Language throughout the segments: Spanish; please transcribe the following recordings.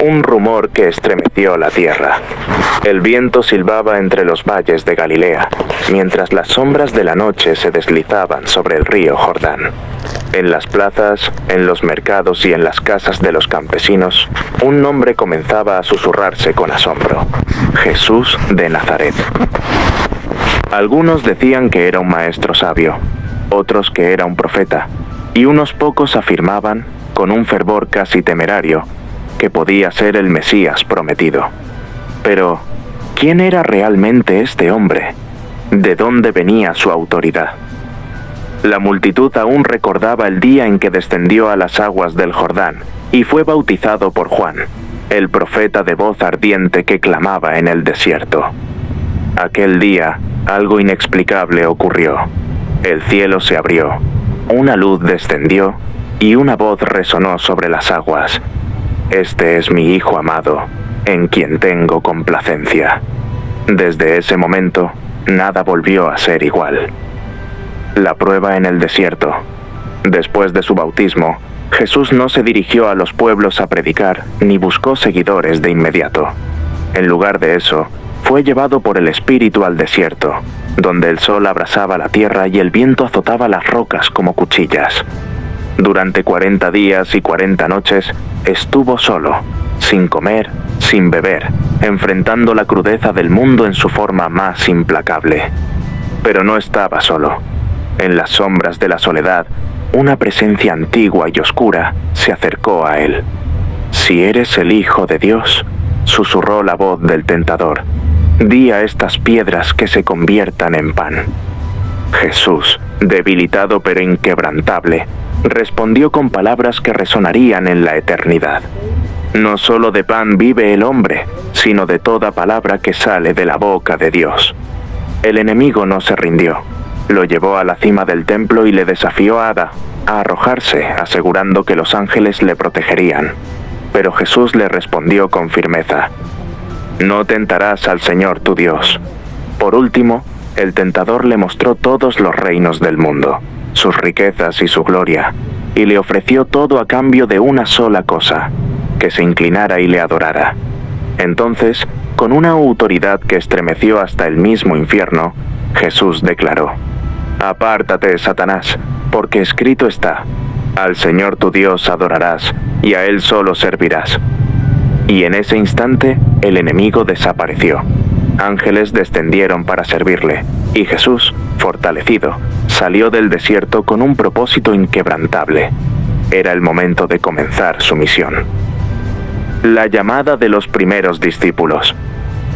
un rumor que estremeció la tierra. El viento silbaba entre los valles de Galilea, mientras las sombras de la noche se deslizaban sobre el río Jordán. En las plazas, en los mercados y en las casas de los campesinos, un nombre comenzaba a susurrarse con asombro: Jesús de Nazaret. Algunos decían que era un maestro sabio, otros que era un profeta, y unos pocos afirmaban, con un fervor casi temerario, que podía ser el Mesías prometido. Pero, ¿quién era realmente este hombre? ¿De dónde venía su autoridad? La multitud aún recordaba el día en que descendió a las aguas del Jordán y fue bautizado por Juan, el profeta de voz ardiente que clamaba en el desierto. Aquel día, algo inexplicable ocurrió. El cielo se abrió, una luz descendió y una voz resonó sobre las aguas: Este es mi Hijo amado, en quien tengo complacencia. Desde ese momento, nada volvió a ser igual. La prueba en el desierto. Después de su bautismo, Jesús no se dirigió a los pueblos a predicar, ni buscó seguidores de inmediato. En lugar de eso, fue llevado por el Espíritu al desierto, donde el sol abrasaba la tierra y el viento azotaba las rocas como cuchillas. Durante 40 días y 40 noches, estuvo solo, sin comer, sin beber, enfrentando la crudeza del mundo en su forma más implacable. Pero no estaba solo. En las sombras de la soledad, una presencia antigua y oscura se acercó a él. «Si eres el Hijo de Dios», susurró la voz del tentador, «di a estas piedras que se conviertan en pan». Jesús, debilitado pero inquebrantable, respondió con palabras que resonarían en la eternidad. No solo de pan vive el hombre, sino de toda palabra que sale de la boca de Dios. El enemigo no se rindió. Lo llevó a la cima del templo y le desafió a arrojarse, asegurando que los ángeles le protegerían. Pero Jesús le respondió con firmeza: «No tentarás al Señor tu Dios». Por último, el tentador le mostró todos los reinos del mundo, sus riquezas y su gloria, y le ofreció todo a cambio de una sola cosa: que se inclinara y le adorara. Entonces, con una autoridad que estremeció hasta el mismo infierno, Jesús declaró: «Apártate, Satanás, porque escrito está: al Señor tu Dios adorarás, y a Él solo servirás». Y en ese instante, el enemigo desapareció. Ángeles descendieron para servirle, y Jesús, fortalecido, salió del desierto con un propósito inquebrantable. Era el momento de comenzar su misión. La llamada de los primeros discípulos.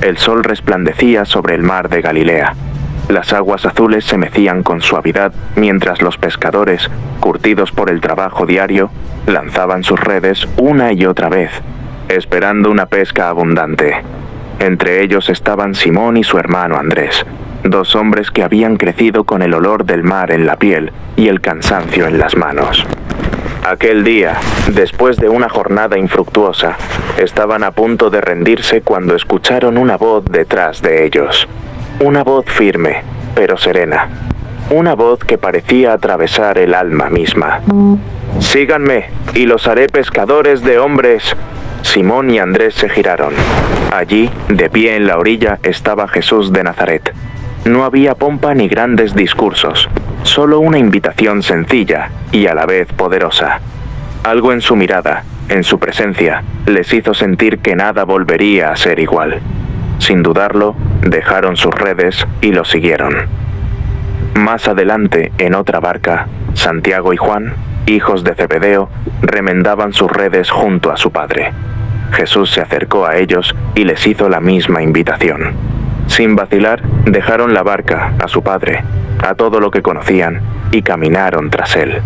El sol resplandecía sobre el mar de Galilea. Las aguas azules se mecían con suavidad mientras los pescadores, curtidos por el trabajo diario, lanzaban sus redes una y otra vez, esperando una pesca abundante. Entre ellos estaban Simón y su hermano Andrés, dos hombres que habían crecido con el olor del mar en la piel y el cansancio en las manos. Aquel día, después de una jornada infructuosa, estaban a punto de rendirse cuando escucharon una voz detrás de ellos. Una voz firme, pero serena. Una voz que parecía atravesar el alma misma. «Síganme, y los haré pescadores de hombres». Simón y Andrés se giraron. Allí, de pie en la orilla, estaba Jesús de Nazaret. No había pompa ni grandes discursos, solo una invitación sencilla y a la vez poderosa. Algo en su mirada, en su presencia, les hizo sentir que nada volvería a ser igual. Sin dudarlo, dejaron sus redes y lo siguieron. Más adelante, en otra barca, Santiago y Juan, hijos de Zebedeo, remendaban sus redes junto a su padre. Jesús se acercó a ellos y les hizo la misma invitación. Sin vacilar, dejaron la barca, a su padre, a todo lo que conocían, y caminaron tras él.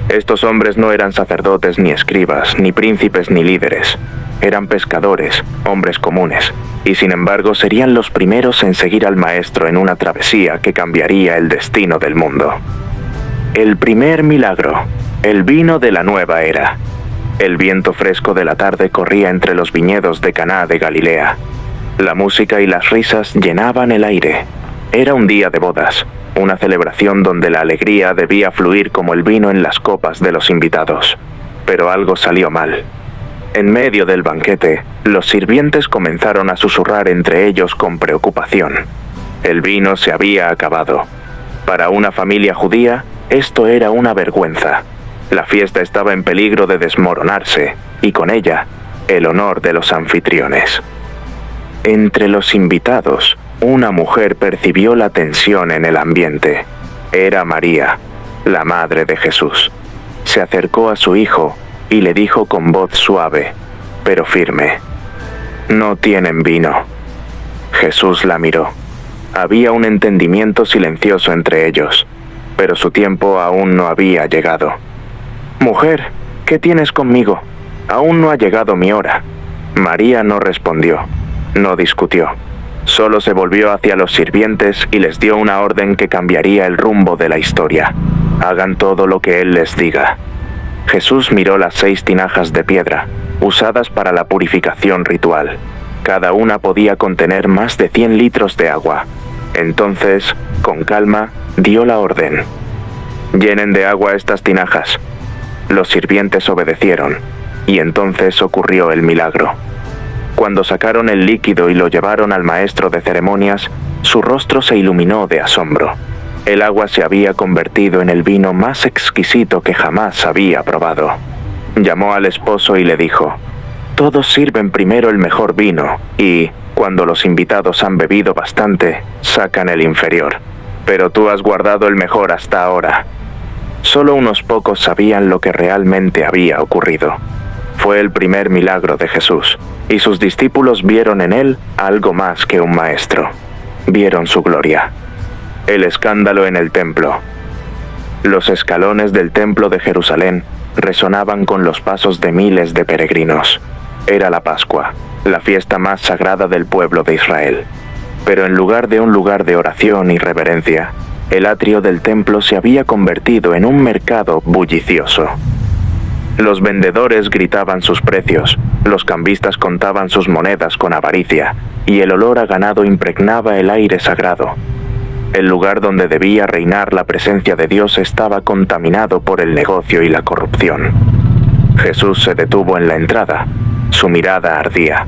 Estos hombres no eran sacerdotes ni escribas, ni príncipes ni líderes. Eran pescadores, hombres comunes, y sin embargo serían los primeros en seguir al Maestro en una travesía que cambiaría el destino del mundo. El primer milagro, el vino de la nueva era. El viento fresco de la tarde corría entre los viñedos de Caná de Galilea. La música y las risas llenaban el aire. Era un día de bodas, una celebración donde la alegría debía fluir como el vino en las copas de los invitados. Pero algo salió mal. En medio del banquete, los sirvientes comenzaron a susurrar entre ellos con preocupación. El vino se había acabado. Para una familia judía, esto era una vergüenza. La fiesta estaba en peligro de desmoronarse, y con ella, el honor de los anfitriones. Entre los invitados, una mujer percibió la tensión en el ambiente. Era María, la madre de Jesús. Se acercó a su hijo y le dijo con voz suave, pero firme: «No tienen vino». Jesús la miró. Había un entendimiento silencioso entre ellos, pero su tiempo aún no había llegado. «Mujer, ¿qué tienes conmigo? Aún no ha llegado mi hora». María no respondió, no discutió. Solo se volvió hacia los sirvientes y les dio una orden que cambiaría el rumbo de la historia. Hagan todo lo que Él les diga. Jesús miró las 6 tinajas de piedra, usadas para la purificación ritual. Cada una podía contener más de 100 litros de agua. Entonces, con calma, dio la orden: «Llenen de agua estas tinajas». Los sirvientes obedecieron, y entonces ocurrió el milagro. Cuando sacaron el líquido y lo llevaron al maestro de ceremonias, su rostro se iluminó de asombro. El agua se había convertido en el vino más exquisito que jamás había probado. Llamó al esposo y le dijo: «Todos sirven primero el mejor vino y, cuando los invitados han bebido bastante, sacan el inferior. Pero tú has guardado el mejor hasta ahora». Solo unos pocos sabían lo que realmente había ocurrido. Fue el primer milagro de Jesús, y sus discípulos vieron en él algo más que un maestro. Vieron su gloria. El escándalo en el templo. Los escalones del templo de Jerusalén resonaban con los pasos de miles de peregrinos. Era la Pascua, la fiesta más sagrada del pueblo de Israel. Pero en lugar de un lugar de oración y reverencia, el atrio del templo se había convertido en un mercado bullicioso. Los vendedores gritaban sus precios, los cambistas contaban sus monedas con avaricia, y el olor a ganado impregnaba el aire sagrado. El lugar donde debía reinar la presencia de Dios estaba contaminado por el negocio y la corrupción. Jesús se detuvo en la entrada. Su mirada ardía.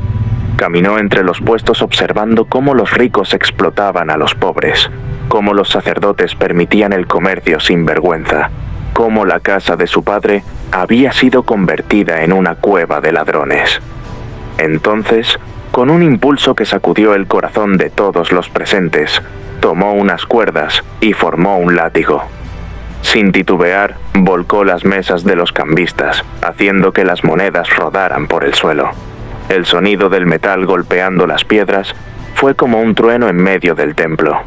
Caminó entre los puestos observando cómo los ricos explotaban a los pobres, cómo los sacerdotes permitían el comercio sin vergüenza, cómo la casa de su padre había sido convertida en una cueva de ladrones. Entonces, con un impulso que sacudió el corazón de todos los presentes, tomó unas cuerdas y formó un látigo. Sin titubear, volcó las mesas de los cambistas, haciendo que las monedas rodaran por el suelo. El sonido del metal golpeando las piedras fue como un trueno en medio del templo.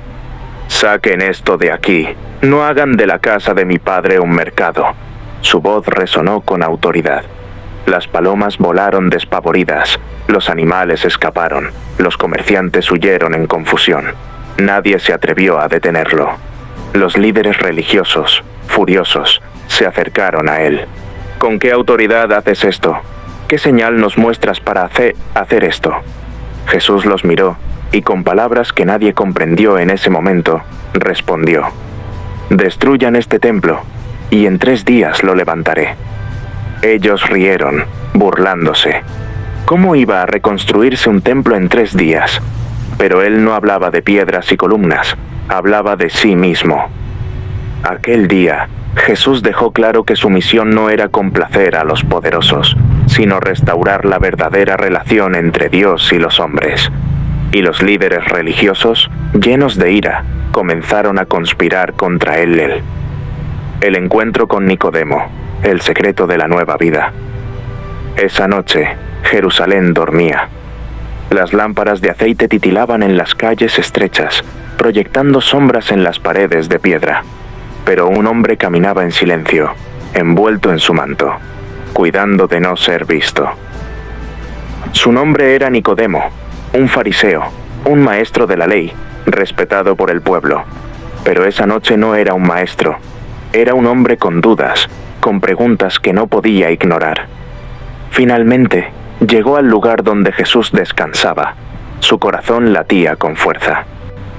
«Saquen esto de aquí, no hagan de la casa de mi padre un mercado». Su voz resonó con autoridad. Las palomas volaron despavoridas, los animales escaparon, los comerciantes huyeron en confusión. Nadie se atrevió a detenerlo. Los líderes religiosos, furiosos, se acercaron a él. «¿Con qué autoridad haces esto? ¿Qué señal nos muestras para hacer esto?» Jesús los miró y con palabras que nadie comprendió en ese momento, respondió: «Destruyan este templo, y en 3 días lo levantaré». Ellos rieron, burlándose. ¿Cómo iba a reconstruirse un templo en 3 días? Pero él no hablaba de piedras y columnas, hablaba de sí mismo. Aquel día, Jesús dejó claro que su misión no era complacer a los poderosos, sino restaurar la verdadera relación entre Dios y los hombres. Y los líderes religiosos, llenos de ira, comenzaron a conspirar contra él. El encuentro con Nicodemo, el secreto de la nueva vida. Esa noche, Jerusalén dormía. Las lámparas de aceite titilaban en las calles estrechas, proyectando sombras en las paredes de piedra. Pero un hombre caminaba en silencio, envuelto en su manto, cuidando de no ser visto. Su nombre era Nicodemo, un fariseo, un maestro de la ley, respetado por el pueblo. Pero esa noche no era un maestro, era un hombre con dudas, con preguntas que no podía ignorar. Finalmente, llegó al lugar donde Jesús descansaba. Su corazón latía con fuerza.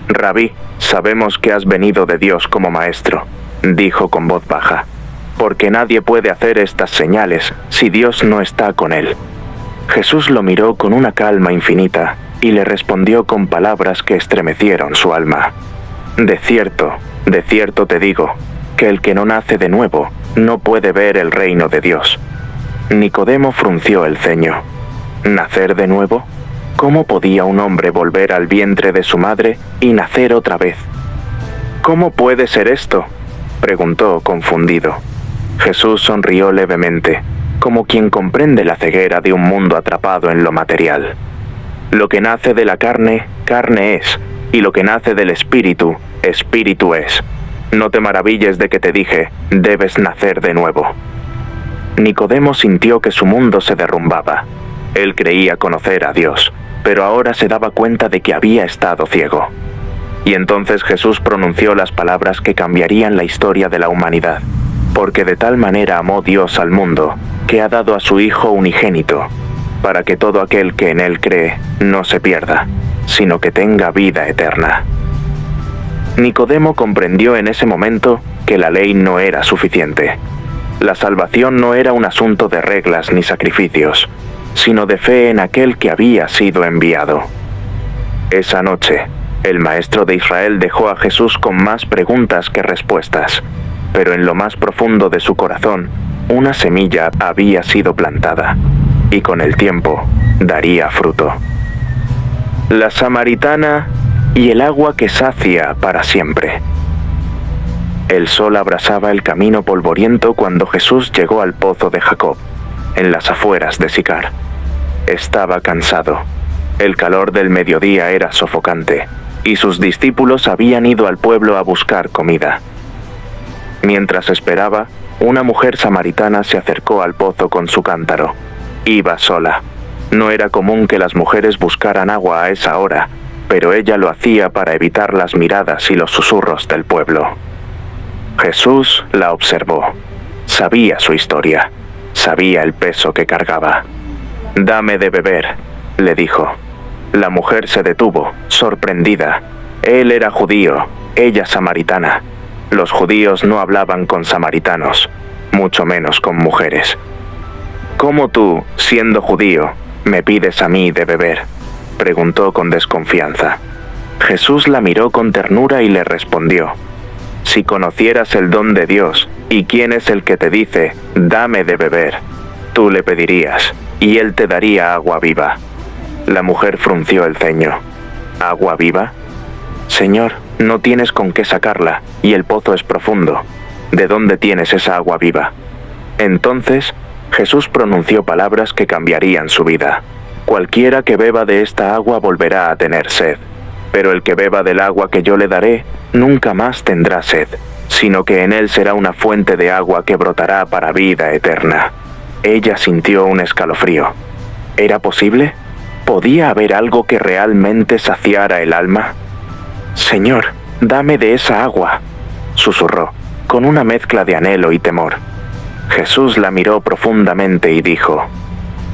«Rabí, sabemos que has venido de Dios como maestro», dijo con voz baja, «porque nadie puede hacer estas señales si Dios no está con él». Jesús lo miró con una calma infinita y le respondió con palabras que estremecieron su alma. De cierto te digo, que el que no nace de nuevo no puede ver el reino de Dios. Nicodemo frunció el ceño. ¿Nacer de nuevo? ¿Cómo podía un hombre volver al vientre de su madre y nacer otra vez? ¿Cómo puede ser esto?, preguntó confundido. Jesús sonrió levemente, como quien comprende la ceguera de un mundo atrapado en lo material. Lo que nace de la carne, carne es, y lo que nace del espíritu, espíritu es. No te maravilles de que te dije, debes nacer de nuevo. Nicodemo sintió que su mundo se derrumbaba. Él creía conocer a Dios, pero ahora se daba cuenta de que había estado ciego. Y entonces Jesús pronunció las palabras que cambiarían la historia de la humanidad, porque de tal manera amó Dios al mundo, que ha dado a su Hijo unigénito, para que todo aquel que en Él cree no se pierda, sino que tenga vida eterna. Nicodemo comprendió en ese momento que la ley no era suficiente. La salvación no era un asunto de reglas ni sacrificios, sino de fe en aquel que había sido enviado. Esa noche, el maestro de Israel dejó a Jesús con más preguntas que respuestas, pero en lo más profundo de su corazón, una semilla había sido plantada, y con el tiempo daría fruto. La samaritana y el agua que sacia para siempre. El sol abrasaba el camino polvoriento cuando Jesús llegó al pozo de Jacob, en las afueras de Sicar. Estaba cansado. El calor del mediodía era sofocante, y sus discípulos habían ido al pueblo a buscar comida. Mientras esperaba, una mujer samaritana se acercó al pozo con su cántaro. Iba sola. No era común que las mujeres buscaran agua a esa hora, pero ella lo hacía para evitar las miradas y los susurros del pueblo. Jesús la observó. Sabía su historia. Sabía el peso que cargaba. «Dame de beber», le dijo. La mujer se detuvo, sorprendida. Él era judío, ella samaritana. Los judíos no hablaban con samaritanos, mucho menos con mujeres. «¿Cómo tú, siendo judío, me pides a mí de beber?», preguntó con desconfianza. Jesús la miró con ternura y le respondió: «Si conocieras el don de Dios y quién es el que te dice, dame de beber, tú le pedirías, y él te daría agua viva». La mujer frunció el ceño. «¿Agua viva? Señor, no tienes con qué sacarla, y el pozo es profundo. ¿De dónde tienes esa agua viva?». Entonces, Jesús pronunció palabras que cambiarían su vida. «Cualquiera que beba de esta agua volverá a tener sed, pero el que beba del agua que yo le daré, nunca más tendrá sed, sino que en él será una fuente de agua que brotará para vida eterna». Ella sintió un escalofrío. ¿Era posible? ¿Podía haber algo que realmente saciara el alma? «Señor, dame de esa agua», susurró, con una mezcla de anhelo y temor. Jesús la miró profundamente y dijo: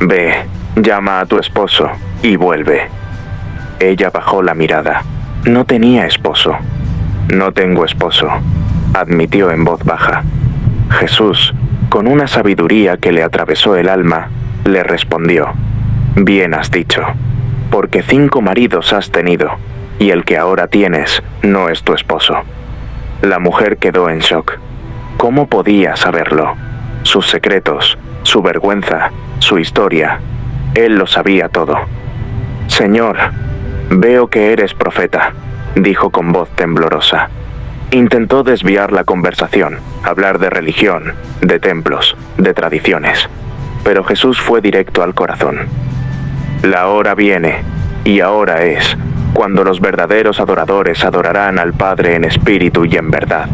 «Ve, llama a tu esposo y vuelve». Ella bajó la mirada. No tenía esposo. «No tengo esposo», admitió en voz baja. Jesús, con una sabiduría que le atravesó el alma, le respondió: «Bien has dicho, porque 5 maridos has tenido, y el que ahora tienes no es tu esposo». La mujer quedó en shock. ¿Cómo podía saberlo? Sus secretos, su vergüenza, su historia. Él lo sabía todo. «Señor, veo que eres profeta», dijo con voz temblorosa. Intentó desviar la conversación, hablar de religión, de templos, de tradiciones. Pero Jesús fue directo al corazón. «La hora viene, y ahora es, cuando los verdaderos adoradores adorarán al Padre en espíritu y en verdad».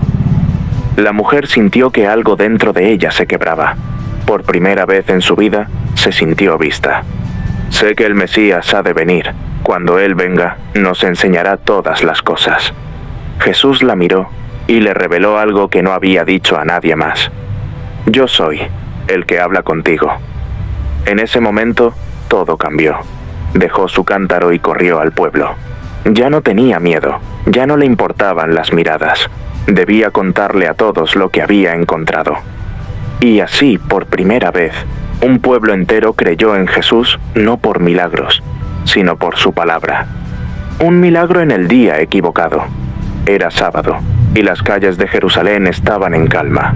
La mujer sintió que algo dentro de ella se quebraba. Por primera vez en su vida, se sintió vista. «Sé que el Mesías ha de venir. Cuando Él venga, nos enseñará todas las cosas». Jesús la miró y le reveló algo que no había dicho a nadie más. «Yo soy el que habla contigo». En ese momento, todo cambió. Dejó su cántaro y corrió al pueblo. Ya no tenía miedo, ya no le importaban las miradas. Debía contarle a todos lo que había encontrado. Y así, por primera vez, Un pueblo entero creyó en Jesús no por milagros, sino por su palabra. Un milagro en el día equivocado. Era sábado, y las calles de Jerusalén estaban en calma.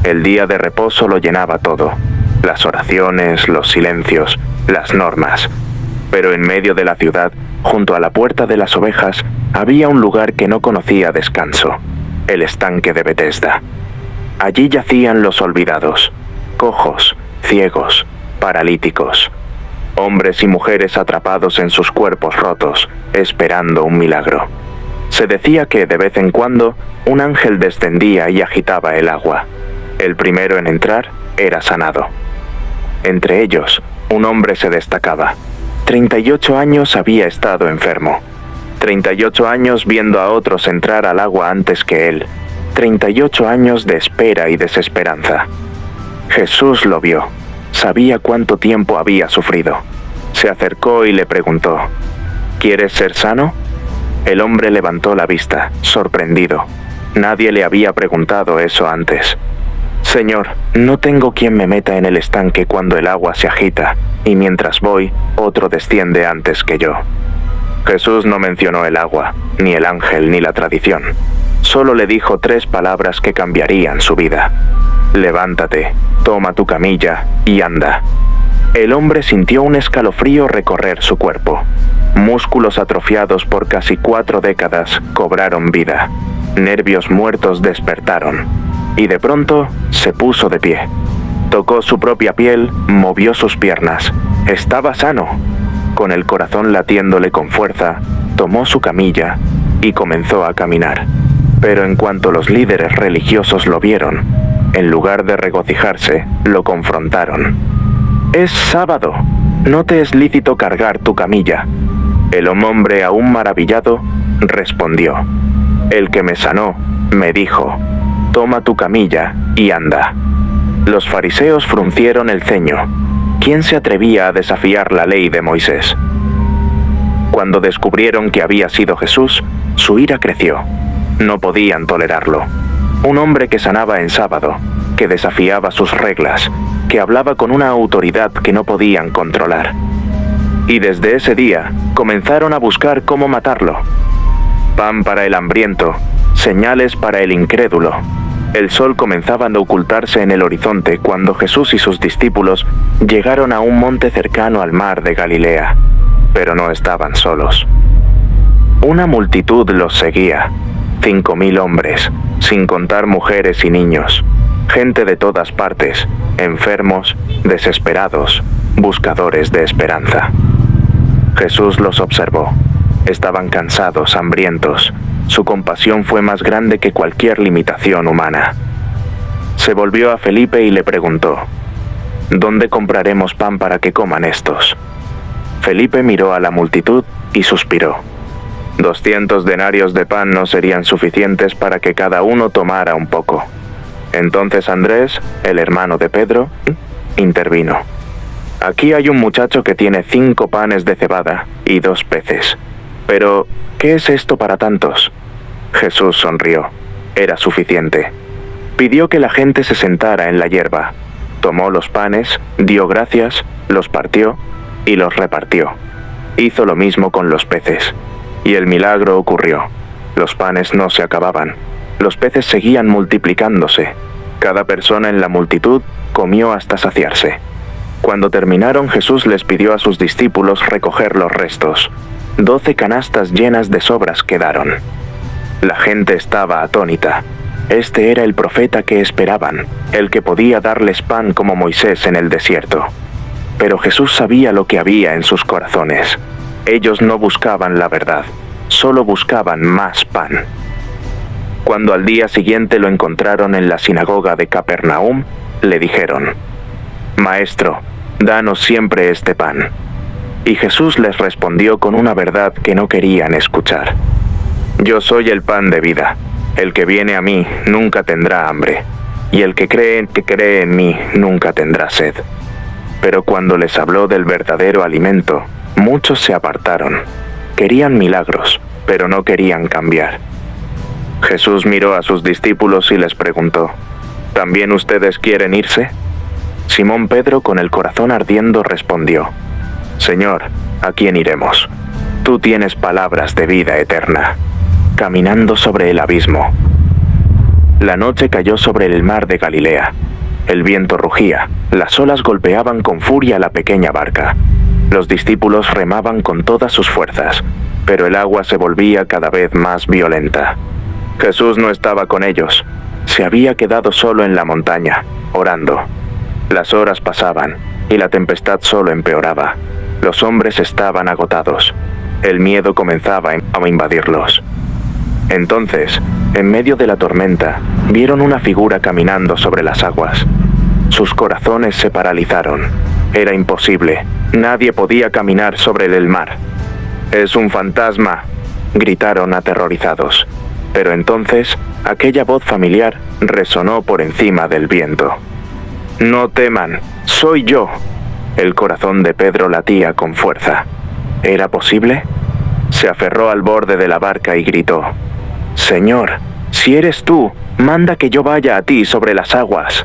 El día de reposo lo llenaba todo. Las oraciones, los silencios, las normas. Pero en medio de la ciudad, junto a la puerta de las ovejas, había un lugar que no conocía descanso: el estanque de Betesda. Allí yacían los olvidados, cojos, ciegos, paralíticos, hombres y mujeres atrapados en sus cuerpos rotos, esperando un milagro. Se decía que de vez en cuando un ángel descendía y agitaba el agua. El primero en entrar era sanado. Entre ellos, un hombre se destacaba. 38 años había estado enfermo. 38 años viendo a otros entrar al agua antes que él. 38 años de espera y desesperanza. Jesús lo vio. Sabía cuánto tiempo había sufrido. Se acercó y le preguntó: ¿Quieres ser sano? El hombre levantó la vista, sorprendido. Nadie le había preguntado eso antes. Señor, no tengo quien me meta en el estanque cuando el agua se agita, y mientras voy, otro desciende antes que yo. Jesús no mencionó el agua, ni el ángel, ni la tradición. Solo le dijo 3 palabras que cambiarían su vida: levántate, toma tu camilla y anda. El hombre sintió un escalofrío recorrer su cuerpo. Músculos atrofiados por casi 4 décadas cobraron vida. Nervios muertos despertaron. Y de pronto se puso de pie. Tocó su propia piel, movió sus piernas. Estaba sano. Con el corazón latiéndole con fuerza, tomó su camilla y comenzó a caminar. Pero en cuanto los líderes religiosos lo vieron, en lugar de regocijarse, lo confrontaron. «Es sábado, no te es lícito cargar tu camilla». El hombre, aún maravillado, respondió: «El que me sanó, me dijo, toma tu camilla y anda». Los fariseos fruncieron el ceño. ¿Quién se atrevía a desafiar la ley de Moisés? Cuando descubrieron que había sido Jesús, su ira creció. No podían tolerarlo. Un hombre que sanaba en sábado, que desafiaba sus reglas, que hablaba con una autoridad que no podían controlar. Y desde ese día comenzaron a buscar cómo matarlo. Pan para el hambriento, señales para el incrédulo. El sol comenzaba a ocultarse en el horizonte cuando Jesús y sus discípulos llegaron a un monte cercano al mar de Galilea, pero no estaban solos. Una multitud los seguía, 5.000 hombres, sin contar mujeres y niños, gente de todas partes, enfermos, desesperados, buscadores de esperanza. Jesús los observó. Estaban cansados, hambrientos. Su compasión fue más grande que cualquier limitación humana. Se volvió a Felipe y le preguntó: ¿dónde compraremos pan para que coman estos? Felipe miró a la multitud y suspiró. 200 denarios de pan no serían suficientes para que cada uno tomara un poco. Entonces Andrés, el hermano de Pedro, intervino. Aquí hay un muchacho que tiene 5 panes de cebada y 2 peces. Pero, ¿qué es esto para tantos? Jesús sonrió. Era suficiente. Pidió que la gente se sentara en la hierba. Tomó los panes, dio gracias, los partió y los repartió. Hizo lo mismo con los peces. Y el milagro ocurrió. Los panes no se acababan. Los peces seguían multiplicándose. Cada persona en la multitud comió hasta saciarse. Cuando terminaron, Jesús les pidió a sus discípulos recoger los restos. 12 canastas llenas de sobras quedaron. La gente estaba atónita. Este era el profeta que esperaban, el que podía darles pan como Moisés en el desierto. Pero Jesús sabía lo que había en sus corazones. Ellos no buscaban la verdad, solo buscaban más pan. Cuando al día siguiente lo encontraron en la sinagoga de Capernaum, le dijeron: «Maestro, danos siempre este pan». Y Jesús les respondió con una verdad que no querían escuchar: «Yo soy el pan de vida. El que viene a mí nunca tendrá hambre, y el que cree en mí nunca tendrá sed». Pero cuando les habló del verdadero alimento, muchos se apartaron. Querían milagros, pero no querían cambiar. Jesús miró a sus discípulos y les preguntó: ¿también ustedes quieren irse? Simón Pedro, con el corazón ardiendo, respondió: Señor, ¿a quién iremos? Tú tienes palabras de vida eterna. Caminando sobre el abismo. La noche cayó sobre el mar de Galilea. El viento rugía, las olas golpeaban con furia la pequeña barca. Los discípulos remaban con todas sus fuerzas, pero el agua se volvía cada vez más violenta. Jesús no estaba con ellos. Se había quedado solo en la montaña, orando. Las horas pasaban, y la tempestad solo empeoraba. Los hombres estaban agotados. El miedo comenzaba a invadirlos. Entonces, en medio de la tormenta, vieron una figura caminando sobre las aguas. Sus corazones se paralizaron. Era imposible. Nadie podía caminar sobre el mar. «¡Es un fantasma!», gritaron aterrorizados. Pero entonces, aquella voz familiar resonó por encima del viento. «No teman, soy yo». El corazón de Pedro latía con fuerza. ¿Era posible? Se aferró al borde de la barca y gritó: «Señor, si eres tú, manda que yo vaya a ti sobre las aguas».